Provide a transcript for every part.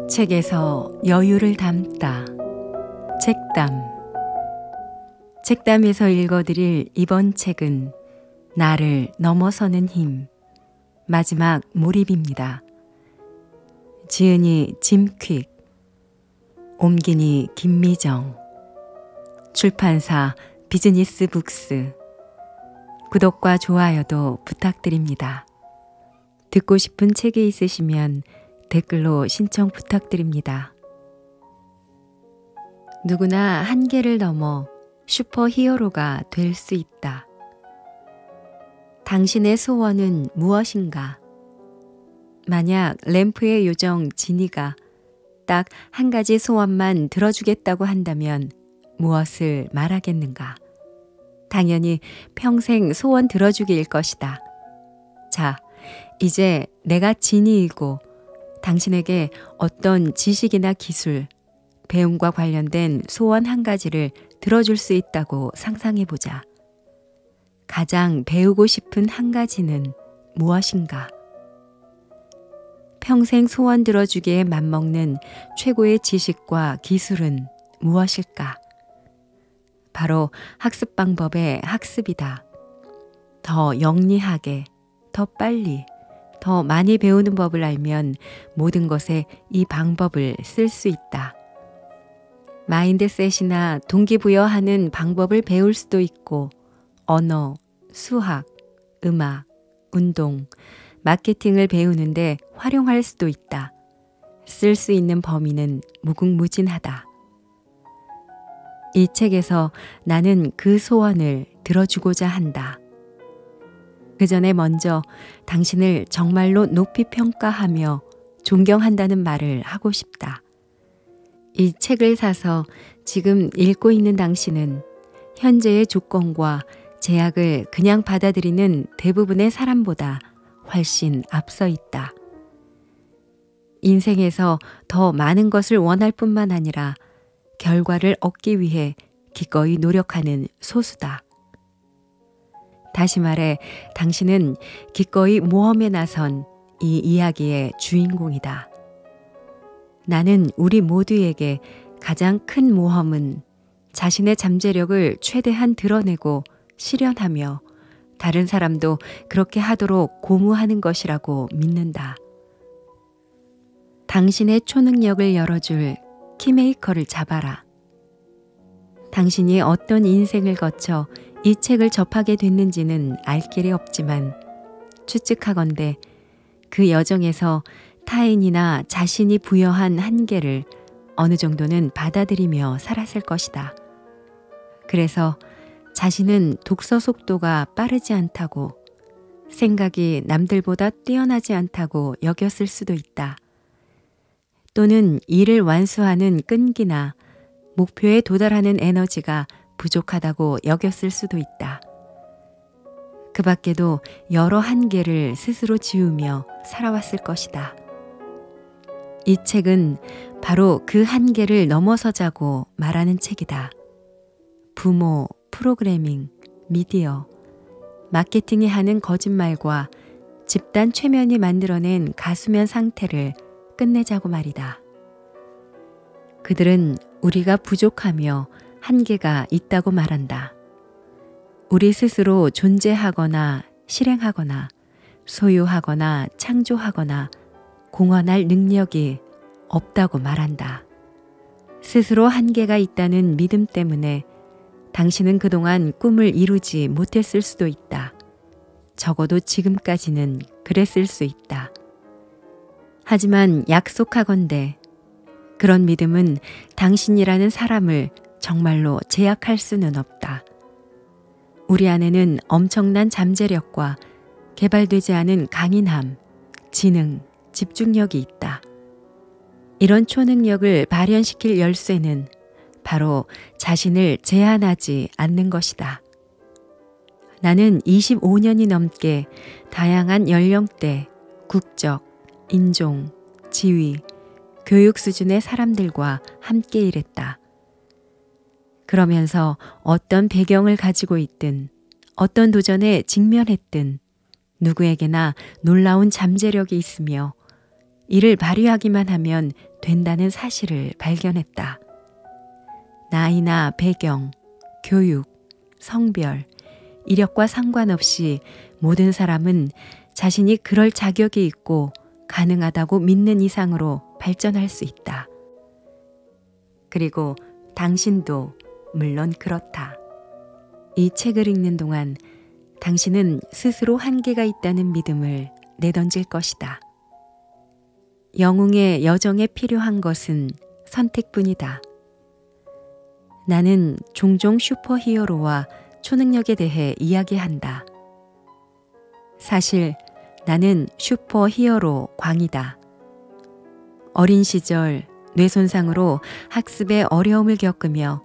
책에서 여유를 담다. 책담. 책담에서 읽어드릴 이번 책은 나를 넘어서는 힘, 마지막 몰입입니다. 지은이 짐퀵, 옮기니 김미정, 출판사 비즈니스북스. 구독과 좋아요도 부탁드립니다. 듣고 싶은 책이 있으시면 댓글로 신청 부탁드립니다. 누구나 한계를 넘어 슈퍼히어로가 될 수 있다. 당신의 소원은 무엇인가? 만약 램프의 요정 지니가 딱 한 가지 소원만 들어주겠다고 한다면 무엇을 말하겠는가? 당연히 평생 소원 들어주기일 것이다. 자, 이제 내가 지니이고 당신에게 어떤 지식이나 기술, 배움과 관련된 소원 한 가지를 들어줄 수 있다고 상상해보자. 가장 배우고 싶은 한 가지는 무엇인가? 평생 소원 들어주기에 맞먹는 최고의 지식과 기술은 무엇일까? 바로 학습 방법의 학습이다. 더 영리하게, 더 빨리, 더 많이 배우는 법을 알면 모든 것에 이 방법을 쓸 수 있다. 마인드셋이나 동기부여하는 방법을 배울 수도 있고 언어, 수학, 음악, 운동, 마케팅을 배우는데 활용할 수도 있다. 쓸 수 있는 범위는 무궁무진하다. 이 책에서 나는 그 소원을 들어주고자 한다. 그 전에 먼저 당신을 정말로 높이 평가하며 존경한다는 말을 하고 싶다. 이 책을 사서 지금 읽고 있는 당신은 현재의 조건과 제약을 그냥 받아들이는 대부분의 사람보다 훨씬 앞서 있다. 인생에서 더 많은 것을 원할 뿐만 아니라 결과를 얻기 위해 기꺼이 노력하는 소수다. 다시 말해 당신은 기꺼이 모험에 나선 이 이야기의 주인공이다. 나는 우리 모두에게 가장 큰 모험은 자신의 잠재력을 최대한 드러내고 실현하며 다른 사람도 그렇게 하도록 고무하는 것이라고 믿는다. 당신의 초능력을 열어줄 키메이커를 잡아라. 당신이 어떤 인생을 거쳐 이 책을 접하게 됐는지는 알 길이 없지만 추측하건대 그 여정에서 타인이나 자신이 부여한 한계를 어느 정도는 받아들이며 살았을 것이다. 그래서 자신은 독서 속도가 빠르지 않다고, 생각이 남들보다 뛰어나지 않다고 여겼을 수도 있다. 또는 일을 완수하는 끈기나 목표에 도달하는 에너지가 부족하다고 여겼을 수도 있다. 그 밖에도 여러 한계를 스스로 지우며 살아왔을 것이다. 이 책은 바로 그 한계를 넘어서자고 말하는 책이다. 부모, 프로그래밍, 미디어, 마케팅이 하는 거짓말과 집단 최면이 만들어낸 가수면 상태를 끝내자고 말이다. 그들은 우리가 부족하며 한계가 있다고 말한다. 우리 스스로 존재하거나 실행하거나 소유하거나 창조하거나 공헌할 능력이 없다고 말한다. 스스로 한계가 있다는 믿음 때문에 당신은 그동안 꿈을 이루지 못했을 수도 있다. 적어도 지금까지는 그랬을 수 있다. 하지만 약속하건대 그런 믿음은 당신이라는 사람을 정말로 제약할 수는 없다. 우리 안에는 엄청난 잠재력과 개발되지 않은 강인함, 지능, 집중력이 있다. 이런 초능력을 발현시킬 열쇠는 바로 자신을 제한하지 않는 것이다. 나는 25년이 넘게 다양한 연령대, 국적, 인종, 지위, 교육 수준의 사람들과 함께 일했다. 그러면서 어떤 배경을 가지고 있든 어떤 도전에 직면했든 누구에게나 놀라운 잠재력이 있으며 이를 발휘하기만 하면 된다는 사실을 발견했다. 나이나 배경, 교육, 성별, 이력과 상관없이 모든 사람은 자신이 그럴 자격이 있고 가능하다고 믿는 이상으로 발전할 수 있다. 그리고 당신도 물론 그렇다. 이 책을 읽는 동안 당신은 스스로 한계가 있다는 믿음을 내던질 것이다. 영웅의 여정에 필요한 것은 선택뿐이다. 나는 종종 슈퍼히어로와 초능력에 대해 이야기한다. 사실 나는 슈퍼히어로 광이다. 어린 시절 뇌손상으로 학습에 어려움을 겪으며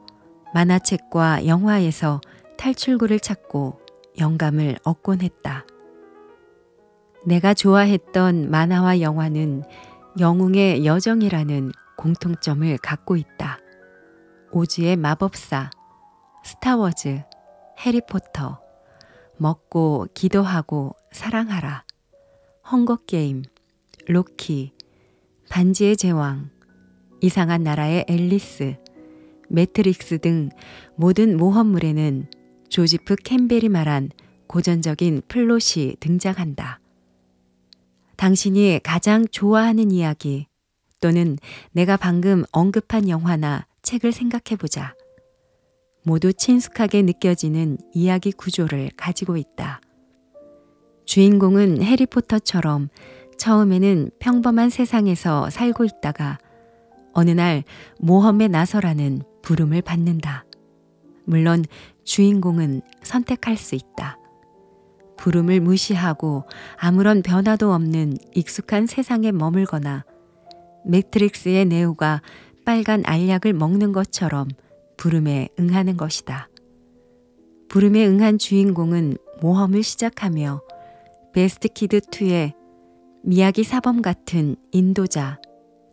만화책과 영화에서 탈출구를 찾고 영감을 얻곤 했다. 내가 좋아했던 만화와 영화는 영웅의 여정이라는 공통점을 갖고 있다. 오즈의 마법사, 스타워즈, 해리포터, 먹고 기도하고 사랑하라, 헝거게임, 로키, 반지의 제왕, 이상한 나라의 앨리스, 매트릭스 등 모든 모험물에는 조지프 캠벨이 말한 고전적인 플롯이 등장한다. 당신이 가장 좋아하는 이야기 또는 내가 방금 언급한 영화나 책을 생각해보자. 모두 친숙하게 느껴지는 이야기 구조를 가지고 있다. 주인공은 해리포터처럼 처음에는 평범한 세상에서 살고 있다가 어느 날 모험에 나서라는 부름을 받는다. 물론 주인공은 선택할 수 있다. 부름을 무시하고 아무런 변화도 없는 익숙한 세상에 머물거나 매트릭스의 네오가 빨간 알약을 먹는 것처럼 부름에 응하는 것이다. 부름에 응한 주인공은 모험을 시작하며 베스트 키드 2의 미야기 사범 같은 인도자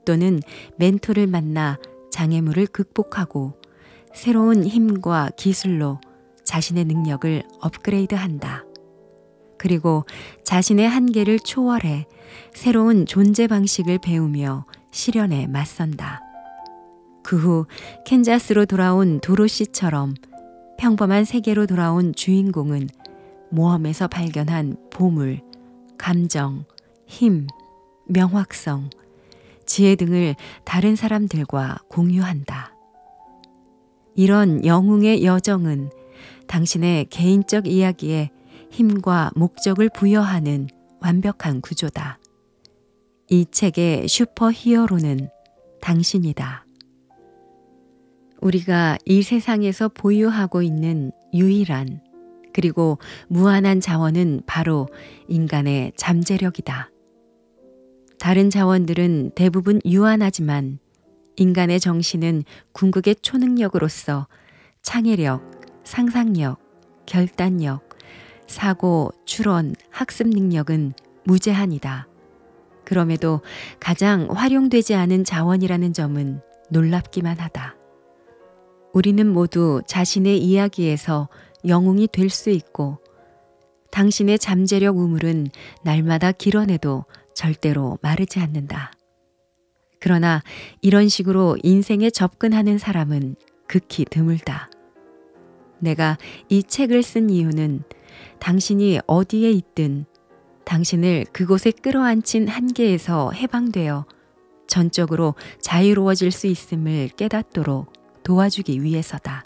또는 멘토를 만나 장애물을 극복하고 새로운 힘과 기술로 자신의 능력을 업그레이드한다. 그리고 자신의 한계를 초월해 새로운 존재 방식을 배우며 시련에 맞선다. 그 후 캔자스로 돌아온 도로시처럼 평범한 세계로 돌아온 주인공은 모험에서 발견한 보물, 감정, 힘, 명확성, 지혜 등을 다른 사람들과 공유한다. 이런 영웅의 여정은 당신의 개인적 이야기에 힘과 목적을 부여하는 완벽한 구조다. 이 책의 슈퍼히어로는 당신이다. 우리가 이 세상에서 보유하고 있는 유일한 그리고 무한한 자원은 바로 인간의 잠재력이다. 다른 자원들은 대부분 유한하지만 인간의 정신은 궁극의 초능력으로서 창의력, 상상력, 결단력, 사고, 추론, 학습 능력은 무제한이다. 그럼에도 가장 활용되지 않은 자원이라는 점은 놀랍기만 하다. 우리는 모두 자신의 이야기에서 영웅이 될 수 있고 당신의 잠재력 우물은 날마다 길어내도 절대로 마르지 않는다. 그러나 이런 식으로 인생에 접근하는 사람은 극히 드물다. 내가 이 책을 쓴 이유는 당신이 어디에 있든 당신을 그곳에 끌어안친 한계에서 해방되어 전적으로 자유로워질 수 있음을 깨닫도록 도와주기 위해서다.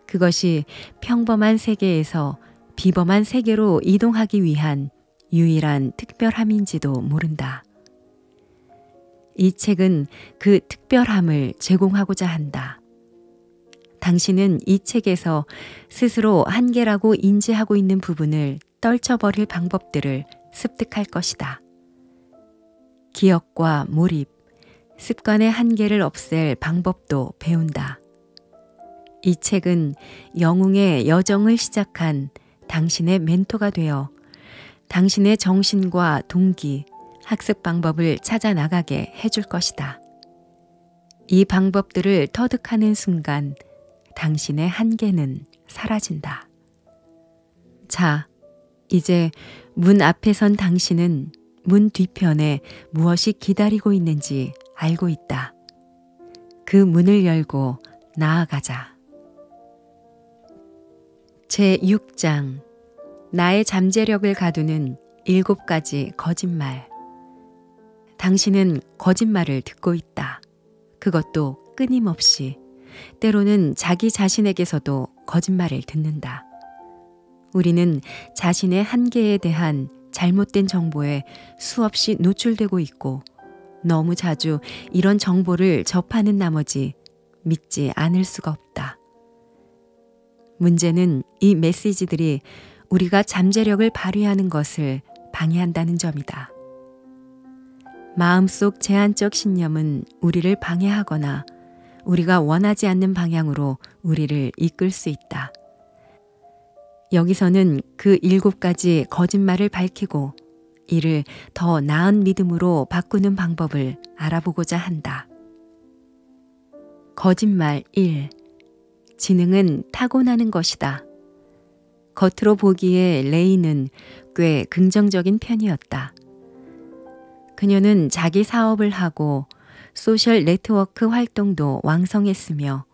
그것이 평범한 세계에서 비범한 세계로 이동하기 위한 유일한 특별함인지도 모른다. 이 책은 그 특별함을 제공하고자 한다. 당신은 이 책에서 스스로 한계라고 인지하고 있는 부분을 떨쳐버릴 방법들을 습득할 것이다. 기억과 몰입, 습관의 한계를 없앨 방법도 배운다. 이 책은 영웅의 여정을 시작한 당신의 멘토가 되어 당신의 정신과 동기, 학습 방법을 찾아 나가게 해줄 것이다. 이 방법들을 터득하는 순간 당신의 한계는 사라진다. 자, 이제 문 앞에 선 당신은 문 뒤편에 무엇이 기다리고 있는지 알고 있다. 그 문을 열고 나아가자. 제6장 나의 잠재력을 가두는 7가지 거짓말. 당신은 거짓말을 듣고 있다. 그것도 끊임없이. 때로는 자기 자신에게서도 거짓말을 듣는다. 우리는 자신의 한계에 대한 잘못된 정보에 수없이 노출되고 있고 너무 자주 이런 정보를 접하는 나머지 믿지 않을 수가 없다. 문제는 이 메시지들이 우리가 잠재력을 발휘하는 것을 방해한다는 점이다. 마음속 제한적 신념은 우리를 방해하거나 우리가 원하지 않는 방향으로 우리를 이끌 수 있다. 여기서는 그 7가지 거짓말을 밝히고 이를 더 나은 믿음으로 바꾸는 방법을 알아보고자 한다. 거짓말 1. 지능은 타고나는 것이다. 겉으로 보기에 레이는 꽤 긍정적인 편이었다. 그녀는 자기 사업을 하고 소셜 네트워크 활동도 왕성했으며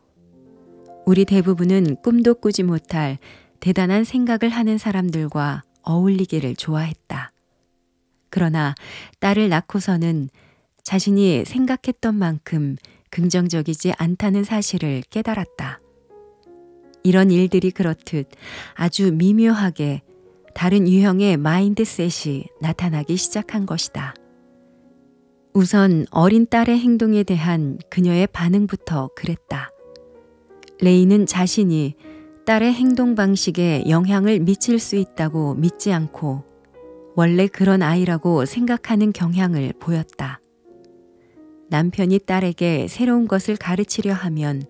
우리 대부분은 꿈도 꾸지 못할 대단한 생각을 하는 사람들과 어울리기를 좋아했다. 그러나 딸을 낳고서는 자신이 생각했던 만큼 긍정적이지 않다는 사실을 깨달았다. 이런 일들이 그렇듯 아주 미묘하게 다른 유형의 마인드셋이 나타나기 시작한 것이다. 우선 어린 딸의 행동에 대한 그녀의 반응부터 그랬다. 레이는 자신이 딸의 행동 방식에 영향을 미칠 수 있다고 믿지 않고 원래 그런 아이라고 생각하는 경향을 보였다. 남편이 딸에게 새로운 것을 가르치려 하면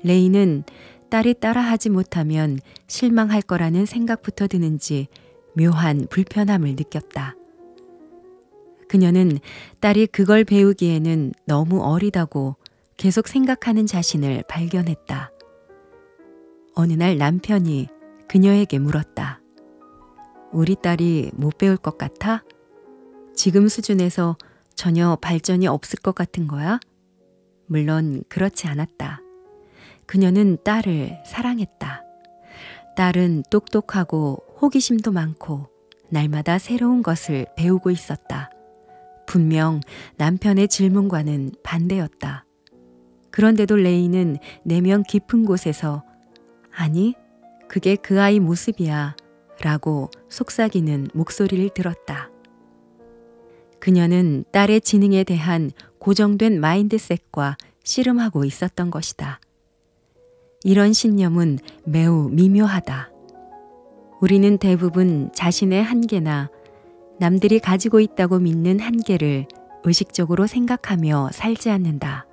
레이는 딸이 따라하지 못하면 실망할 거라는 생각부터 드는지 묘한 불편함을 느꼈다. 그녀는 딸이 그걸 배우기에는 너무 어리다고 계속 생각하는 자신을 발견했다. 어느 날 남편이 그녀에게 물었다. 우리 딸이 못 배울 것 같아? 지금 수준에서 전혀 발전이 없을 것 같은 거야? 물론 그렇지 않았다. 그녀는 딸을 사랑했다. 딸은 똑똑하고 호기심도 많고 날마다 새로운 것을 배우고 있었다. 분명 남편의 질문과는 반대였다. 그런데도 레이는 내면 깊은 곳에서 아니, 그게 그 아이 모습이야 라고 속삭이는 목소리를 들었다. 그녀는 딸의 지능에 대한 고정된 마인드셋과 씨름하고 있었던 것이다. 이런 신념은 매우 미묘하다. 우리는 대부분 자신의 한계나 남들이 가지고 있다고 믿는 한계를 의식적으로 생각하며 살지 않는다.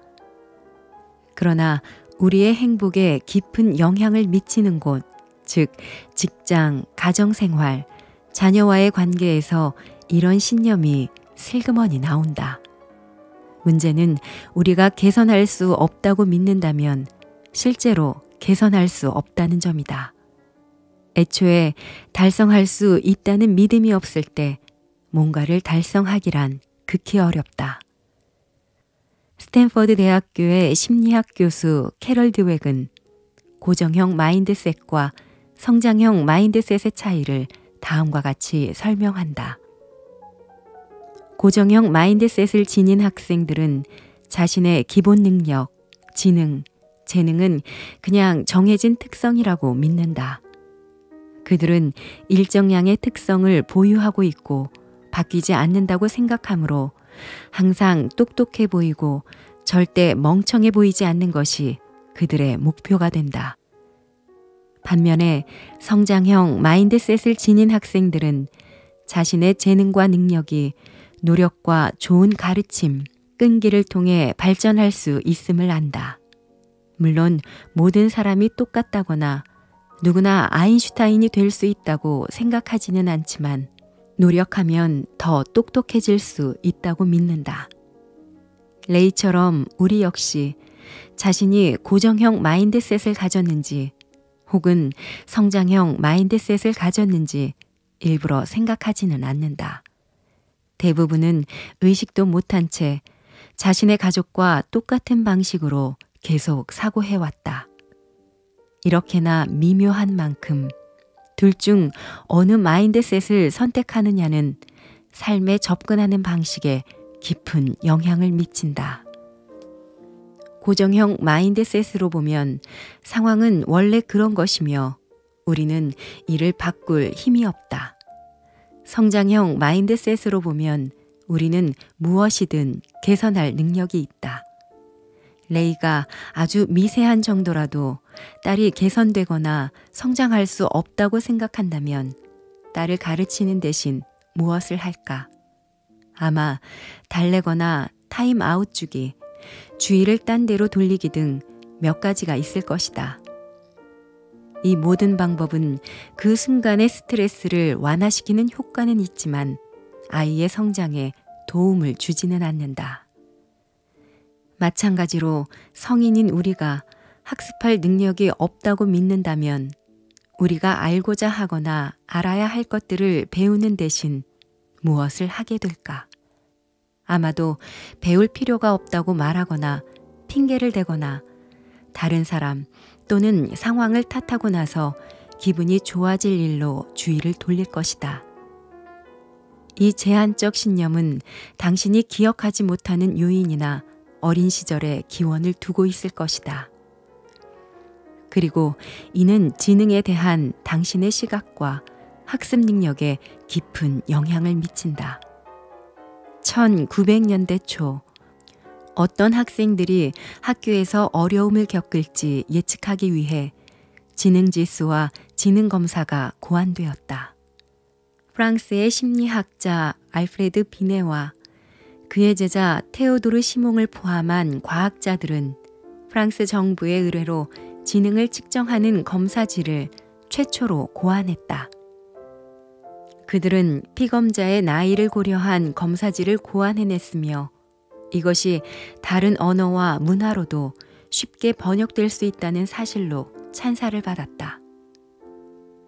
그러나 우리의 행복에 깊은 영향을 미치는 곳, 즉 직장, 가정생활, 자녀와의 관계에서 이런 신념이 슬그머니 나온다. 문제는 우리가 개선할 수 없다고 믿는다면 실제로 개선할 수 없다는 점이다. 애초에 달성할 수 있다는 믿음이 없을 때 뭔가를 달성하기란 극히 어렵다. 스탠퍼드 대학교의 심리학 교수 캐럴 드웩은 고정형 마인드셋과 성장형 마인드셋의 차이를 다음과 같이 설명한다. 고정형 마인드셋을 지닌 학생들은 자신의 기본 능력, 지능, 재능은 그냥 정해진 특성이라고 믿는다. 그들은 일정량의 특성을 보유하고 있고 바뀌지 않는다고 생각하므로 항상 똑똑해 보이고 절대 멍청해 보이지 않는 것이 그들의 목표가 된다. 반면에 성장형 마인드셋을 지닌 학생들은 자신의 재능과 능력이 노력과 좋은 가르침, 끈기를 통해 발전할 수 있음을 안다. 물론 모든 사람이 똑같다거나 누구나 아인슈타인이 될 수 있다고 생각하지는 않지만 노력하면 더 똑똑해질 수 있다고 믿는다. 레이처럼 우리 역시 자신이 고정형 마인드셋을 가졌는지 혹은 성장형 마인드셋을 가졌는지 일부러 생각하지는 않는다. 대부분은 의식도 못한 채 자신의 가족과 똑같은 방식으로 계속 사고해왔다. 이렇게나 미묘한 만큼 둘 중 어느 마인드셋을 선택하느냐는 삶에 접근하는 방식에 깊은 영향을 미친다. 고정형 마인드셋으로 보면 상황은 원래 그런 것이며 우리는 이를 바꿀 힘이 없다. 성장형 마인드셋으로 보면 우리는 무엇이든 개선할 능력이 있다. 레이가 아주 미세한 정도라도 딸이 개선되거나 성장할 수 없다고 생각한다면 딸을 가르치는 대신 무엇을 할까? 아마 달래거나 타임아웃 주기, 주의를 딴 데로 돌리기 등 몇 가지가 있을 것이다. 이 모든 방법은 그 순간의 스트레스를 완화시키는 효과는 있지만 아이의 성장에 도움을 주지는 않는다. 마찬가지로 성인인 우리가 학습할 능력이 없다고 믿는다면 우리가 알고자 하거나 알아야 할 것들을 배우는 대신 무엇을 하게 될까? 아마도 배울 필요가 없다고 말하거나 핑계를 대거나 다른 사람 또는 상황을 탓하고 나서 기분이 좋아질 일로 주의를 돌릴 것이다. 이 제한적 신념은 당신이 기억하지 못하는 요인이나 어린 시절의 기원을 두고 있을 것이다. 그리고 이는 지능에 대한 당신의 시각과 학습 능력에 깊은 영향을 미친다. 1900년대 초 어떤 학생들이 학교에서 어려움을 겪을지 예측하기 위해 지능지수와 지능검사가 고안되었다. 프랑스의 심리학자 알프레드 비네와 그의 제자 테오도르 시몽을 포함한 과학자들은 프랑스 정부의 의뢰로 지능을 측정하는 검사지를 최초로 고안했다. 그들은 피검자의 나이를 고려한 검사지를 고안해냈으며 이것이 다른 언어와 문화로도 쉽게 번역될 수 있다는 사실로 찬사를 받았다.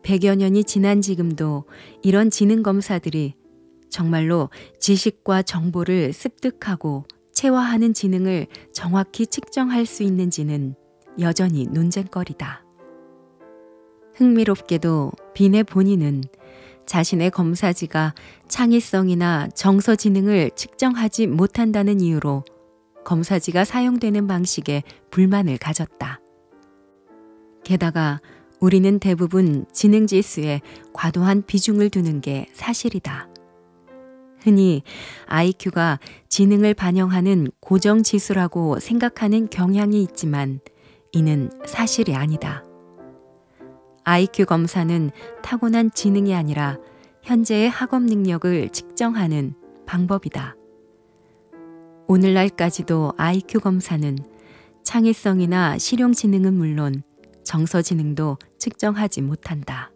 100여 년이 지난 지금도 이런 지능검사들이 정말로 지식과 정보를 습득하고 체화하는 지능을 정확히 측정할 수 있는지는 여전히 논쟁거리다. 흥미롭게도 빈의 본인은 자신의 검사지가 창의성이나 정서 지능을 측정하지 못한다는 이유로 검사지가 사용되는 방식에 불만을 가졌다. 게다가 우리는 대부분 지능지수에 과도한 비중을 두는 게 사실이다. 흔히 IQ가 지능을 반영하는 고정지수라고 생각하는 경향이 있지만 이는 사실이 아니다. IQ 검사는 타고난 지능이 아니라 현재의 학업 능력을 측정하는 방법이다. 오늘날까지도 IQ 검사는 창의성이나 실용 지능은 물론 정서 지능도 측정하지 못한다.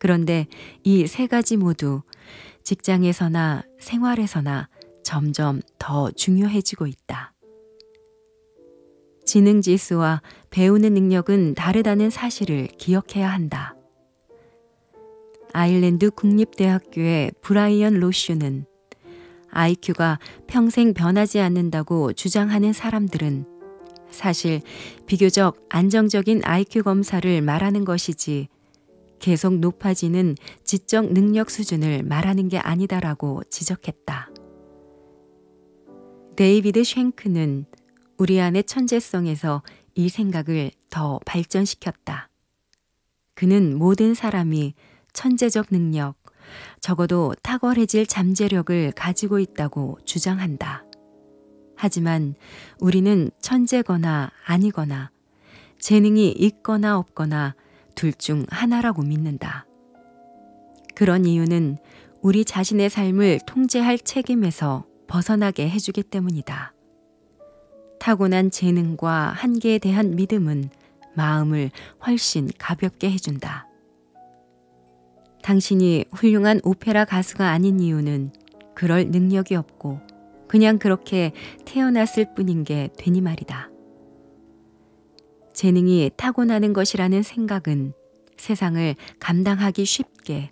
그런데 이 세 가지 모두 직장에서나 생활에서나 점점 더 중요해지고 있다. 지능지수와 배우는 능력은 다르다는 사실을 기억해야 한다. 아일랜드 국립대학교의 브라이언 로슈는 IQ가 평생 변하지 않는다고 주장하는 사람들은 사실 비교적 안정적인 IQ 검사를 말하는 것이지 계속 높아지는 지적 능력 수준을 말하는 게 아니다라고 지적했다. 데이비드 쉔크는 우리 안의 천재성에서 이 생각을 더 발전시켰다. 그는 모든 사람이 천재적 능력, 적어도 탁월해질 잠재력을 가지고 있다고 주장한다. 하지만 우리는 천재거나 아니거나 재능이 있거나 없거나 둘 중 하나라고 믿는다. 그런 이유는 우리 자신의 삶을 통제할 책임에서 벗어나게 해주기 때문이다. 타고난 재능과 한계에 대한 믿음은 마음을 훨씬 가볍게 해준다. 당신이 훌륭한 오페라 가수가 아닌 이유는 그럴 능력이 없고 그냥 그렇게 태어났을 뿐인 게 되니 말이다. 재능이 타고나는 것이라는 생각은 세상을 감당하기 쉽게,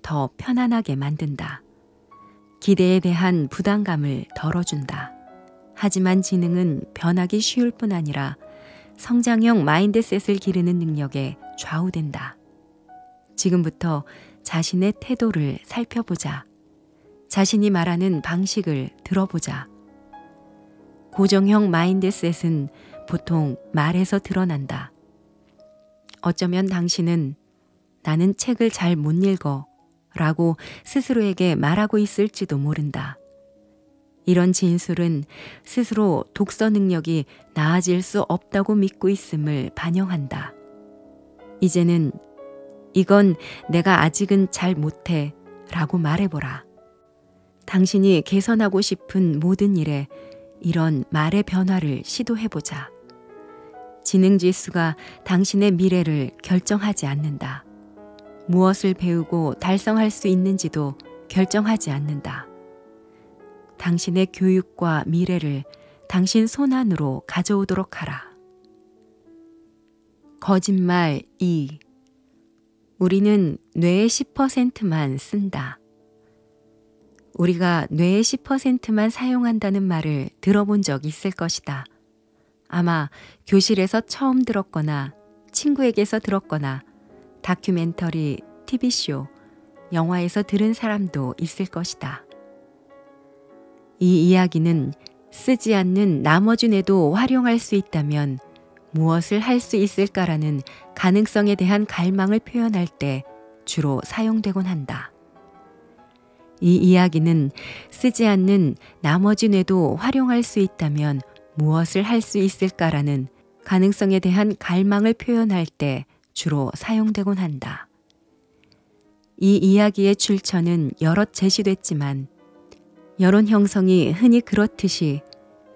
더 편안하게 만든다. 기대에 대한 부담감을 덜어준다. 하지만 지능은 변하기 쉬울 뿐 아니라 성장형 마인드셋을 기르는 능력에 좌우된다. 지금부터 자신의 태도를 살펴보자. 자신이 말하는 방식을 들어보자. 고정형 마인드셋은 보통 말에서 드러난다. 어쩌면 당신은 나는 책을 잘 못 읽어 라고 스스로에게 말하고 있을지도 모른다. 이런 진술은 스스로 독서 능력이 나아질 수 없다고 믿고 있음을 반영한다. 이제는 이건 내가 아직은 잘 못해 라고 말해보라. 당신이 개선하고 싶은 모든 일에 이런 말의 변화를 시도해보자. 지능지수가 당신의 미래를 결정하지 않는다. 무엇을 배우고 달성할 수 있는지도 결정하지 않는다. 당신의 교육과 미래를 당신 손안으로 가져오도록 하라. 거짓말 2. 우리는 뇌의 10%만 쓴다. 우리가 뇌의 10%만 사용한다는 말을 들어본 적 있을 것이다. 아마 교실에서 처음 들었거나 친구에게서 들었거나 다큐멘터리, TV쇼, 영화에서 들은 사람도 있을 것이다. 이 이야기는 쓰지 않는 나머지 뇌도 활용할 수 있다면 무엇을 할 수 있을까라는 가능성에 대한 갈망을 표현할 때 주로 사용되곤 한다. 이 이야기는 쓰지 않는 나머지 뇌도 활용할 수 있다면 무엇을 할 수 있을까라는 가능성에 대한 갈망을 표현할 때 주로 사용되곤 한다. 이 이야기의 출처는 여럿 제시됐지만 여론 형성이 흔히 그렇듯이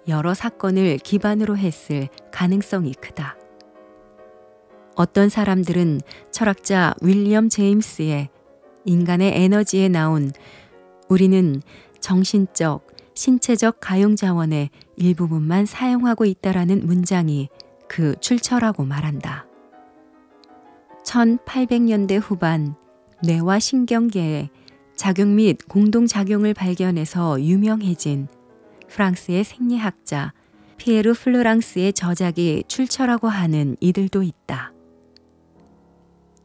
여러 사건을 기반으로 했을 가능성이 크다. 어떤 사람들은 철학자 윌리엄 제임스의 인간의 에너지에 나온 우리는 정신적, 신체적 가용자원의 일부분만 사용하고 있다라는 문장이 그 출처라고 말한다. 1800년대 후반 뇌와 신경계의 작용 및 공동작용을 발견해서 유명해진 프랑스의 생리학자 피에르 플루랑스의 저작이 출처라고 하는 이들도 있다.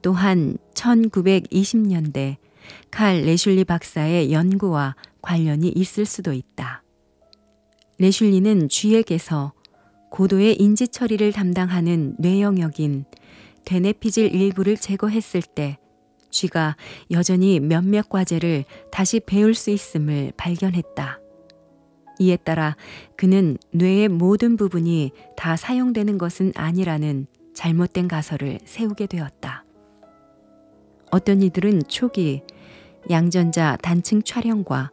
또한 1920년대 칼 레슐리 박사의 연구와 관련이 있을 수도 있다. 레슐리는 쥐에게서 고도의 인지 처리를 담당하는 뇌 영역인 되뇌피질 일부를 제거했을 때 쥐가 여전히 몇몇 과제를 다시 배울 수 있음을 발견했다. 이에 따라 그는 뇌의 모든 부분이 다 사용되는 것은 아니라는 잘못된 가설을 세우게 되었다. 어떤 이들은 초기 양전자 단층 촬영과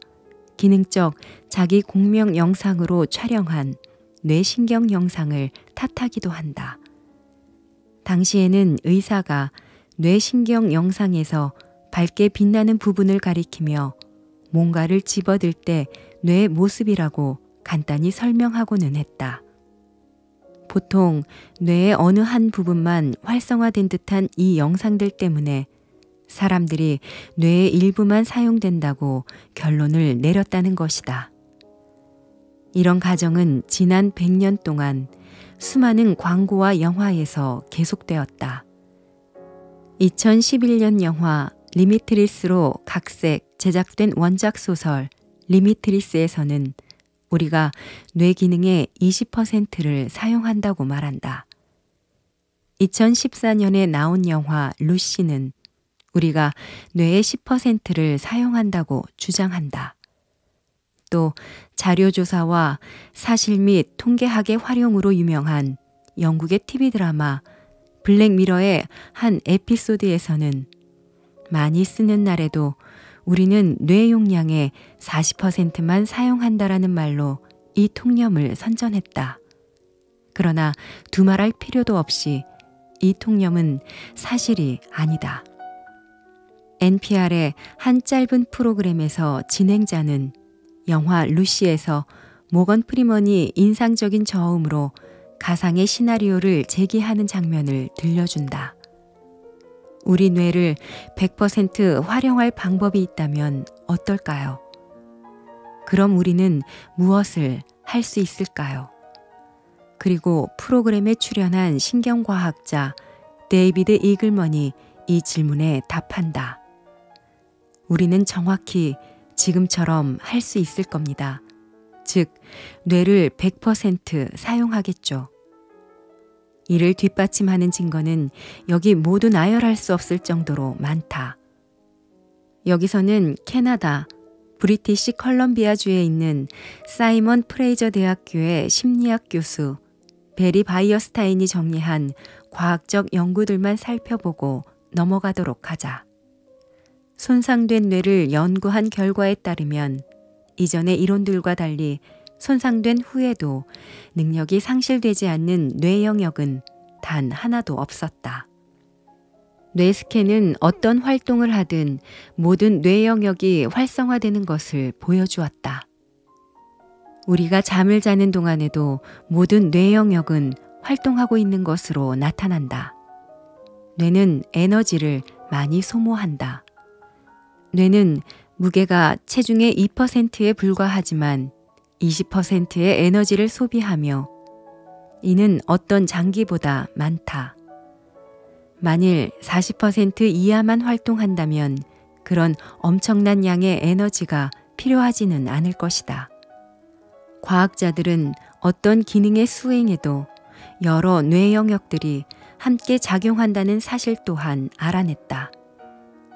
기능적 자기 공명 영상으로 촬영한 뇌신경 영상을 탓하기도 한다. 당시에는 의사가 뇌신경 영상에서 밝게 빛나는 부분을 가리키며 뭔가를 집어들 때 뇌의 모습이라고 간단히 설명하고는 했다. 보통 뇌의 어느 한 부분만 활성화된 듯한 이 영상들 때문에 사람들이 뇌의 일부만 사용된다고 결론을 내렸다는 것이다. 이런 가정은 지난 100년 동안 수많은 광고와 영화에서 계속되었다. 2011년 영화 리미트리스로 각색 제작된 원작 소설 리미트리스에서는 우리가 뇌 기능의 20%를 사용한다고 말한다. 2014년에 나온 영화 루시는 우리가 뇌의 10%를 사용한다고 주장한다. 또 자료조사와 사실 및 통계학의 활용으로 유명한 영국의 TV 드라마 블랙미러의 한 에피소드에서는 많이 쓰는 날에도 우리는 뇌 용량의 40%만 사용한다라는 말로 이 통념을 선전했다. 그러나 두말할 필요도 없이 이 통념은 사실이 아니다. NPR의 한 짧은 프로그램에서 진행자는 영화 루시에서 모건 프리먼이 인상적인 저음으로 가상의 시나리오를 제기하는 장면을 들려준다. 우리 뇌를 100% 활용할 방법이 있다면 어떨까요? 그럼 우리는 무엇을 할 수 있을까요? 그리고 프로그램에 출연한 신경과학자 데이비드 이글먼이 이 질문에 답한다. 우리는 정확히 지금처럼 할 수 있을 겁니다. 즉, 뇌를 100% 사용하겠죠. 이를 뒷받침하는 증거는 여기 모두 나열할 수 없을 정도로 많다. 여기서는 캐나다 브리티시 컬럼비아주에 있는 사이먼 프레이저 대학교의 심리학 교수 베리 바이어스타인이 정리한 과학적 연구들만 살펴보고 넘어가도록 하자. 손상된 뇌를 연구한 결과에 따르면 이전의 이론들과 달리 손상된 후에도 능력이 상실되지 않는 뇌 영역은 단 하나도 없었다. 뇌 스캔은 어떤 활동을 하든 모든 뇌 영역이 활성화되는 것을 보여주었다. 우리가 잠을 자는 동안에도 모든 뇌 영역은 활동하고 있는 것으로 나타난다. 뇌는 에너지를 많이 소모한다. 뇌는 무게가 체중의 2%에 불과하지만 20%의 에너지를 소비하며 이는 어떤 장기보다 많다. 만일 40% 이하만 활동한다면 그런 엄청난 양의 에너지가 필요하지는 않을 것이다. 과학자들은 어떤 기능의 수행에도 여러 뇌 영역들이 함께 작용한다는 사실 또한 알아냈다.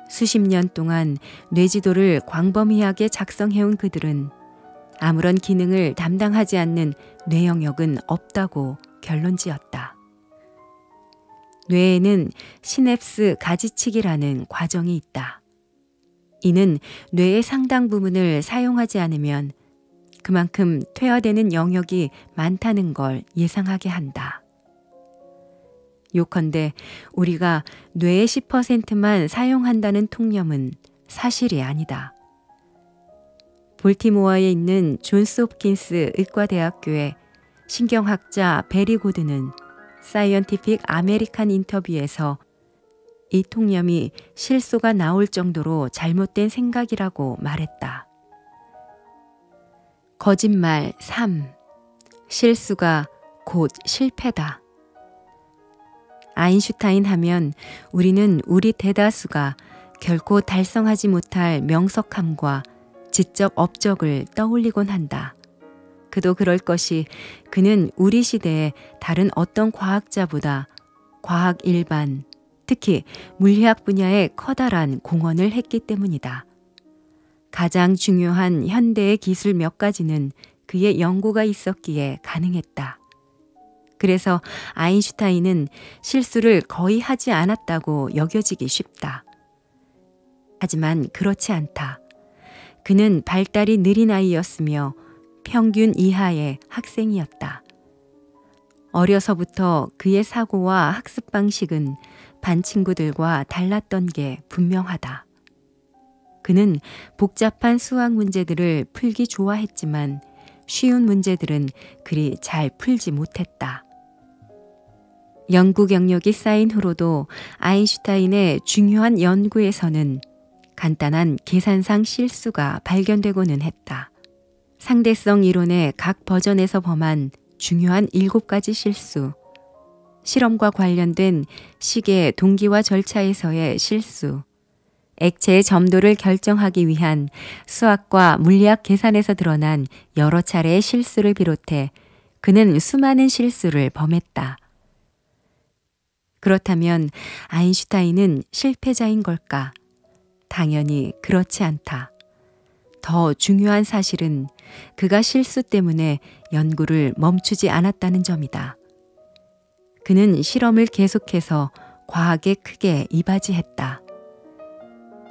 수십 년 동안 뇌지도를 광범위하게 작성해온 그들은 아무런 기능을 담당하지 않는 뇌 영역은 없다고 결론지었다. 뇌에는 시냅스 가지치기라는 과정이 있다. 이는 뇌의 상당 부분을 사용하지 않으면 그만큼 퇴화되는 영역이 많다는 걸 예상하게 한다. 요컨대 우리가 뇌의 10%만 사용한다는 통념은 사실이 아니다. 볼티모어에 있는 존스 홉킨스 의과대학교의 신경학자 베리 고드는 사이언티픽 아메리칸 인터뷰에서 이 통념이 실소가 나올 정도로 잘못된 생각이라고 말했다. 거짓말 3. 실수가 곧 실패다. 아인슈타인 하면 우리는 우리 대다수가 결코 달성하지 못할 명석함과 지적 업적을 떠올리곤 한다. 그도 그럴 것이 그는 우리 시대의 다른 어떤 과학자보다 과학 일반, 특히 물리학 분야에 커다란 공헌을 했기 때문이다. 가장 중요한 현대의 기술 몇 가지는 그의 연구가 있었기에 가능했다. 그래서 아인슈타인은 실수를 거의 하지 않았다고 여겨지기 쉽다. 하지만 그렇지 않다. 그는 발달이 느린 아이였으며 평균 이하의 학생이었다. 어려서부터 그의 사고와 학습 방식은 반 친구들과 달랐던 게 분명하다. 그는 복잡한 수학 문제들을 풀기 좋아했지만 쉬운 문제들은 그리 잘 풀지 못했다. 연구 경력이 쌓인 후로도 아인슈타인의 중요한 연구에서는 간단한 계산상 실수가 발견되고는 했다. 상대성 이론의 각 버전에서 범한 중요한 7가지 실수, 실험과 관련된 시계 동기화 절차에서의 실수, 액체의 점도를 결정하기 위한 수학과 물리학 계산에서 드러난 여러 차례의 실수를 비롯해 그는 수많은 실수를 범했다. 그렇다면 아인슈타인은 실패자인 걸까? 당연히 그렇지 않다. 더 중요한 사실은 그가 실수 때문에 연구를 멈추지 않았다는 점이다. 그는 실험을 계속해서 과학에 크게 이바지했다.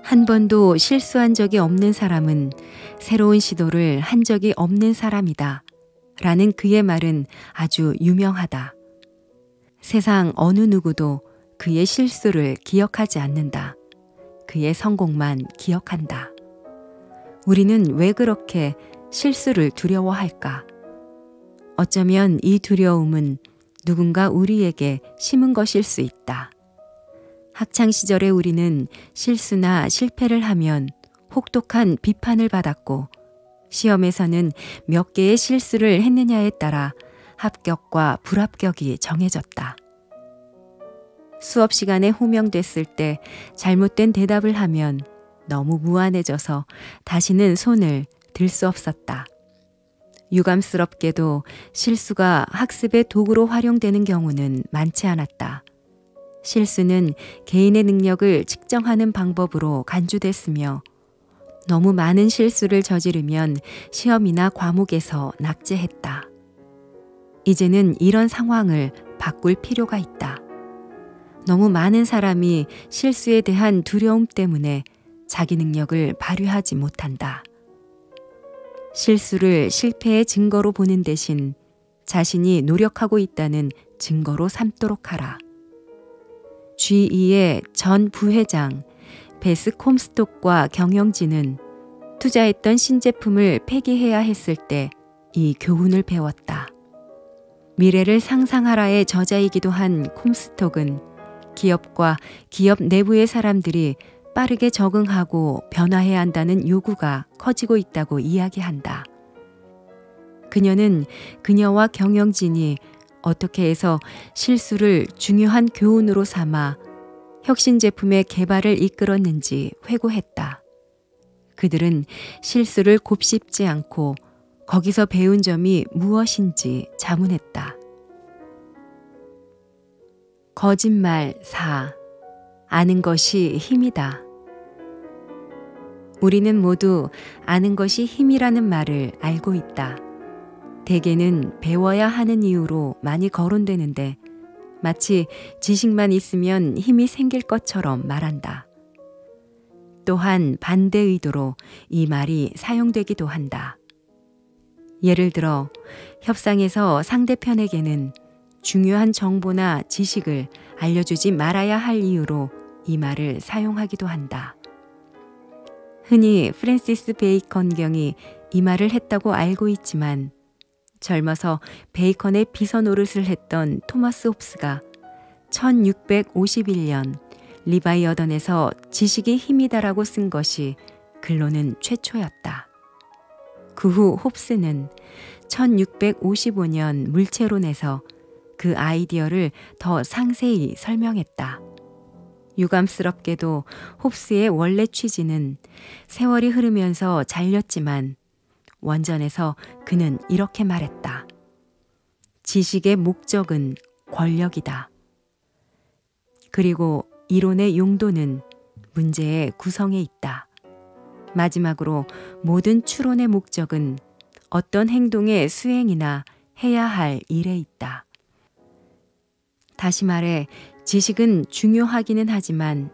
한 번도 실수한 적이 없는 사람은 새로운 시도를 한 적이 없는 사람이다. 라는 그의 말은 아주 유명하다. 세상 어느 누구도 그의 실수를 기억하지 않는다. 그의 성공만 기억한다. 우리는 왜 그렇게 실수를 두려워할까? 어쩌면 이 두려움은 누군가 우리에게 심은 것일 수 있다. 학창시절에 우리는 실수나 실패를 하면 혹독한 비판을 받았고 시험에서는 몇 개의 실수를 했느냐에 따라 합격과 불합격이 정해졌다. 수업 시간에 호명됐을 때 잘못된 대답을 하면 너무 무안해져서 다시는 손을 들 수 없었다. 유감스럽게도 실수가 학습의 도구로 활용되는 경우는 많지 않았다. 실수는 개인의 능력을 측정하는 방법으로 간주됐으며 너무 많은 실수를 저지르면 시험이나 과목에서 낙제했다. 이제는 이런 상황을 바꿀 필요가 있다. 너무 많은 사람이 실수에 대한 두려움 때문에 자기 능력을 발휘하지 못한다. 실수를 실패의 증거로 보는 대신 자신이 노력하고 있다는 증거로 삼도록 하라. G2의 전 부회장 베스 콤스톡과 경영진은 투자했던 신제품을 폐기해야 했을 때 이 교훈을 배웠다. 미래를 상상하라의 저자이기도 한 콤스톡은 기업과 기업 내부의 사람들이 빠르게 적응하고 변화해야 한다는 요구가 커지고 있다고 이야기한다. 그녀는 그녀와 경영진이 어떻게 해서 실수를 중요한 교훈으로 삼아 혁신 제품의 개발을 이끌었는지 회고했다. 그들은 실수를 곱씹지 않고 거기서 배운 점이 무엇인지 자문했다. 거짓말 4. 아는 것이 힘이다. 우리는 모두 아는 것이 힘이라는 말을 알고 있다. 대개는 배워야 하는 이유로 많이 거론되는데 마치 지식만 있으면 힘이 생길 것처럼 말한다. 또한 반대 의도로 이 말이 사용되기도 한다. 예를 들어 협상에서 상대편에게는 중요한 정보나 지식을 알려주지 말아야 할 이유로 이 말을 사용하기도 한다. 흔히 프랜시스 베이컨 경이 이 말을 했다고 알고 있지만 젊어서 베이컨의 비서 노릇을 했던 토마스 홉스가 1651년 리바이어던에서 지식이 힘이다라고 쓴 것이 근로는 최초였다. 그 후 홉스는 1655년 물체론에서 그 아이디어를 더 상세히 설명했다. 유감스럽게도 홉스의 원래 취지는 세월이 흐르면서 잘렸지만 원전에서 그는 이렇게 말했다. 지식의 목적은 권력이다. 그리고 이론의 용도는 문제의 구성에 있다. 마지막으로 모든 추론의 목적은 어떤 행동의 수행이나 해야 할 일에 있다. 다시 말해 지식은 중요하기는 하지만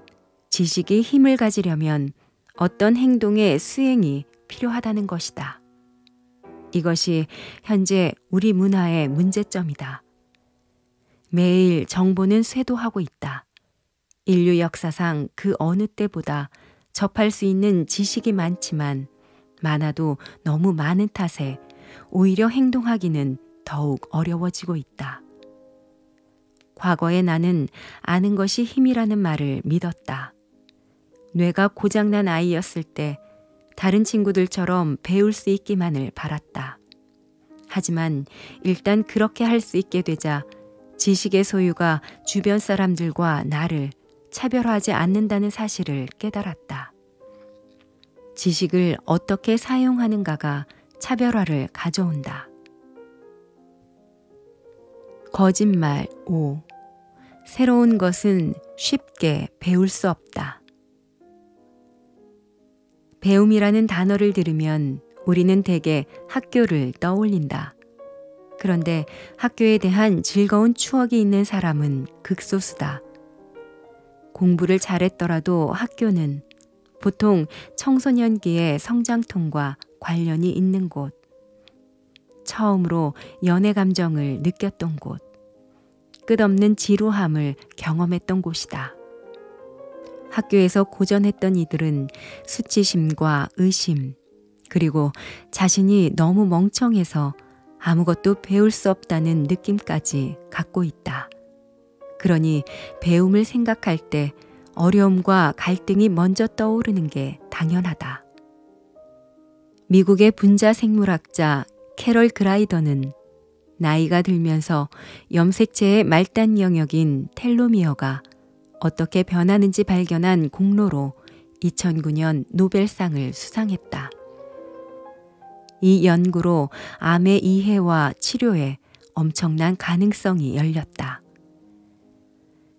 지식이 힘을 가지려면 어떤 행동의 수행이 필요하다는 것이다. 이것이 현재 우리 문화의 문제점이다. 매일 정보는 쇄도하고 있다. 인류 역사상 그 어느 때보다 접할 수 있는 지식이 많지만 많아도 너무 많은 탓에 오히려 행동하기는 더욱 어려워지고 있다. 과거에 나는 아는 것이 힘이라는 말을 믿었다. 뇌가 고장난 아이였을 때 다른 친구들처럼 배울 수 있기만을 바랐다. 하지만 일단 그렇게 할 수 있게 되자 지식의 소유가 주변 사람들과 나를 차별화하지 않는다는 사실을 깨달았다. 지식을 어떻게 사용하는가가 차별화를 가져온다. 거짓말 5. 새로운 것은 쉽게 배울 수 없다. 배움이라는 단어를 들으면 우리는 대개 학교를 떠올린다. 그런데 학교에 대한 즐거운 추억이 있는 사람은 극소수다. 공부를 잘했더라도 학교는 보통 청소년기의 성장통과 관련이 있는 곳, 처음으로 연애 감정을 느꼈던 곳, 끝없는 지루함을 경험했던 곳이다. 학교에서 고전했던 이들은 수치심과 의심, 그리고 자신이 너무 멍청해서 아무것도 배울 수 없다는 느낌까지 갖고 있다. 그러니 배움을 생각할 때 어려움과 갈등이 먼저 떠오르는 게 당연하다. 미국의 분자 생물학자 캐럴 그라이더는 나이가 들면서 염색체의 말단 영역인 텔로미어가 어떻게 변하는지 발견한 공로로 2009년 노벨상을 수상했다. 이 연구로 암의 이해와 치료에 엄청난 가능성이 열렸다.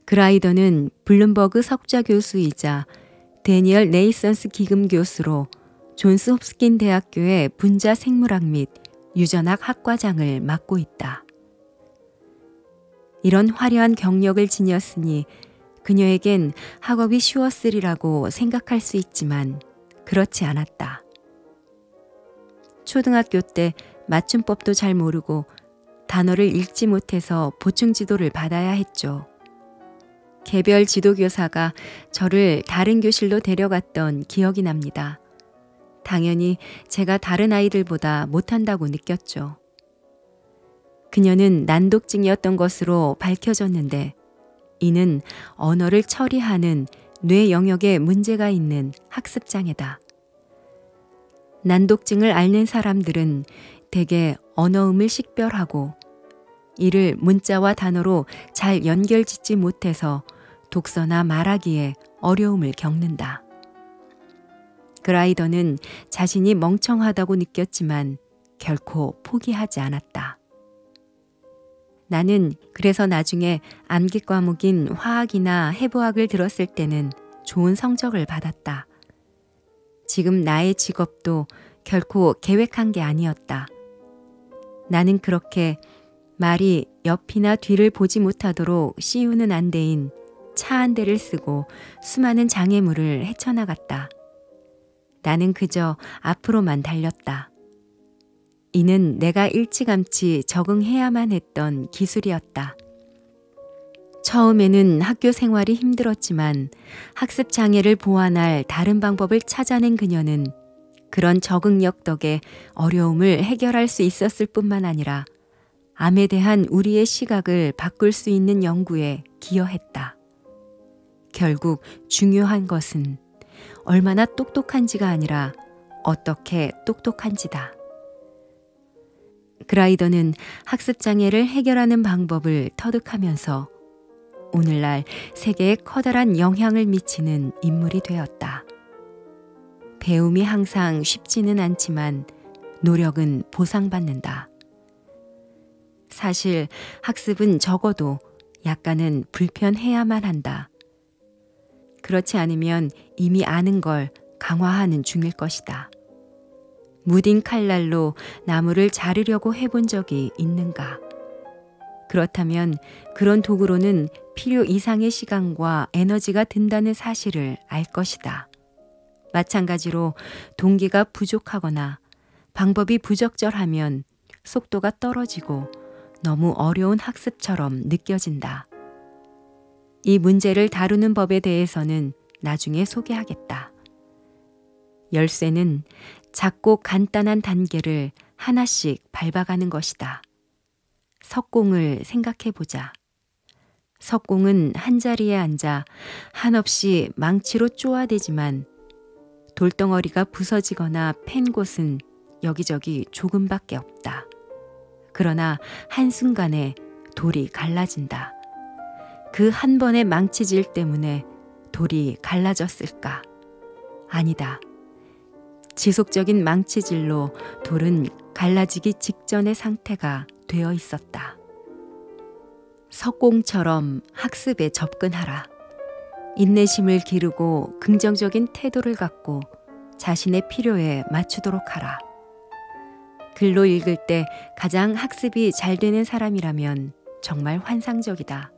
그라이더는 블룸버그 석좌 교수이자 데니얼 네이선스 기금 교수로 존스 홉스킨 대학교의 분자 생물학 및 유전학 학과장을 맡고 있다. 이런 화려한 경력을 지녔으니 그녀에겐 학업이 쉬웠으리라고 생각할 수 있지만 그렇지 않았다. 초등학교 때 맞춤법도 잘 모르고 단어를 읽지 못해서 보충 지도를 받아야 했죠. 개별 지도교사가 저를 다른 교실로 데려갔던 기억이 납니다. 당연히 제가 다른 아이들보다 못한다고 느꼈죠. 그녀는 난독증이었던 것으로 밝혀졌는데 이는 언어를 처리하는 뇌 영역에 문제가 있는 학습장애다. 난독증을 앓는 사람들은 대개 언어음을 식별하고 이를 문자와 단어로 잘 연결짓지 못해서 독서나 말하기에 어려움을 겪는다. 그라이더는 자신이 멍청하다고 느꼈지만 결코 포기하지 않았다. 나는 그래서 나중에 암기 과목인 화학이나 해부학을 들었을 때는 좋은 성적을 받았다. 지금 나의 직업도 결코 계획한 게 아니었다. 나는 그렇게 말이 옆이나 뒤를 보지 못하도록 씌우는 안대인 차 한 대를 쓰고 수많은 장애물을 헤쳐나갔다. 나는 그저 앞으로만 달렸다. 이는 내가 일찌감치 적응해야만 했던 기술이었다. 처음에는 학교 생활이 힘들었지만 학습 장애를 보완할 다른 방법을 찾아낸 그녀는 그런 적응력 덕에 어려움을 해결할 수 있었을 뿐만 아니라 암에 대한 우리의 시각을 바꿀 수 있는 연구에 기여했다. 결국 중요한 것은 얼마나 똑똑한지가 아니라 어떻게 똑똑한지다. 그라이더는 학습장애를 해결하는 방법을 터득하면서 오늘날 세계에 커다란 영향을 미치는 인물이 되었다. 배움이 항상 쉽지는 않지만 노력은 보상받는다. 사실 학습은 적어도 약간은 불편해야만 한다. 그렇지 않으면 이미 아는 걸 강화하는 중일 것이다. 무딘 칼날로 나무를 자르려고 해본 적이 있는가? 그렇다면 그런 도구로는 필요 이상의 시간과 에너지가 든다는 사실을 알 것이다. 마찬가지로 동기가 부족하거나 방법이 부적절하면 속도가 떨어지고 너무 어려운 학습처럼 느껴진다. 이 문제를 다루는 법에 대해서는 나중에 소개하겠다. 열쇠는 작고 간단한 단계를 하나씩 밟아가는 것이다. 석공을 생각해보자. 석공은 한자리에 앉아 한없이 망치로 쪼아대지만 돌덩어리가 부서지거나 팬 곳은 여기저기 조금밖에 없다. 그러나 한순간에 돌이 갈라진다. 그 한 번의 망치질 때문에 돌이 갈라졌을까? 아니다. 지속적인 망치질로 돌은 갈라지기 직전의 상태가 되어 있었다. 석공처럼 학습에 접근하라. 인내심을 기르고 긍정적인 태도를 갖고 자신의 필요에 맞추도록 하라. 글로 읽을 때 가장 학습이 잘 되는 사람이라면 정말 환상적이다.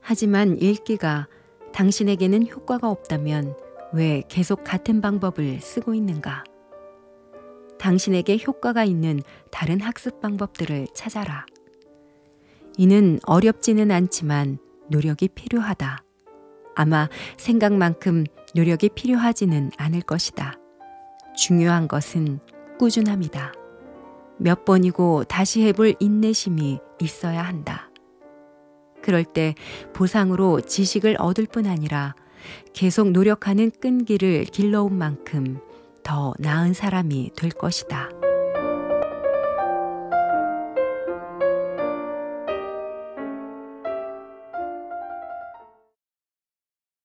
하지만 읽기가 당신에게는 효과가 없다면 왜 계속 같은 방법을 쓰고 있는가? 당신에게 효과가 있는 다른 학습 방법들을 찾아라. 이는 어렵지는 않지만 노력이 필요하다. 아마 생각만큼 노력이 필요하지는 않을 것이다. 중요한 것은 꾸준함이다. 몇 번이고 다시 해볼 인내심이 있어야 한다. 그럴 때 보상으로 지식을 얻을 뿐 아니라 계속 노력하는 끈기를 길러온 만큼 더 나은 사람이 될 것이다.